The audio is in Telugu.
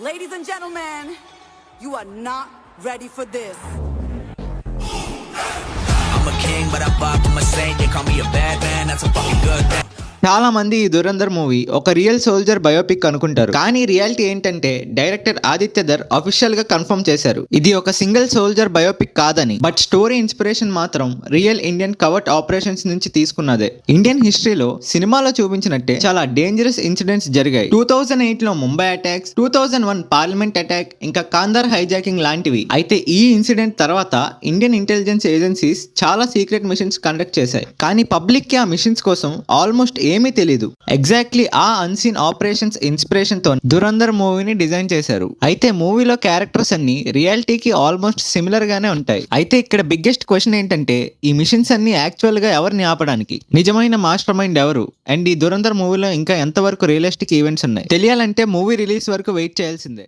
Ladies and gentlemen, you are not ready for this. I'm a king, but I vibe to my saint. They call me a bad man, that's a fucking good thing. చాలా మంది ఈ దురంధర్ మూవీ ఒక రియల్ సోల్జర్ బయోపిక్ అనుకుంటారు, కానీ రియాలిటీ ఏంటంటే డైరెక్టర్ ఆదిత్యధర్ అఫీషియల్ గా కన్ఫర్మ్ చేశారు ఇది ఒక సింగిల్ సోల్జర్ బయోపిక్ కాదని. బట్ స్టోరీ ఇన్స్పిరేషన్ మాత్రం రియల్ ఇండియన్ కవర్ట్ ఆపరేషన్స్ నుంచి తీసుకున్నదే. ఇండియన్ హిస్టరీలో సినిమాలో చూపించినట్టే చాలా డేంజరస్ ఇన్సిడెంట్స్ జరిగాయి. 2008 లో ముంబై అటాక్స్, 2001 పార్లమెంట్ అటాక్, ఇంకా కాందార్ హైజాకింగ్ లాంటివి. అయితే ఈ ఇన్సిడెంట్ తర్వాత ఇండియన్ ఇంటెలిజెన్స్ ఏజెన్సీస్ చాలా సీక్రెట్ మిషన్స్ కండక్ట్ చేశాయి, కానీ పబ్లిక్ కి ఆ మిషన్స్ కోసం ఆల్మోస్ట్ ఏమీ తెలీదు. ఎగ్జాక్ట్లీ ఆ అన్సీన్ ఆపరేషన్స్ ఇన్స్పిరేషన్ తో దురంధర్ మూవీని డిజైన్ చేశారు. అయితే మూవీలో క్యారెక్టర్స్ అన్ని రియాలిటీకి ఆల్మోస్ట్ సిమిలర్ గానే ఉంటాయి. అయితే ఇక్కడ బిగ్గెస్ట్ క్వశ్చన్ ఏంటంటే ఈ మిషన్స్ అన్ని యాక్చువల్ గా ఎవరిని ఆపడానికి, నిజమైన మాస్టర్ మైండ్ ఎవరు, అండ్ ఈ దురంధర్ మూవీలో ఇంకా ఎంతవరకు రియలిస్టిక్ ఈవెంట్స్ ఉన్నాయి తెలియాలంటే మూవీ రిలీజ్ వరకు వెయిట్ చేయాల్సిందే.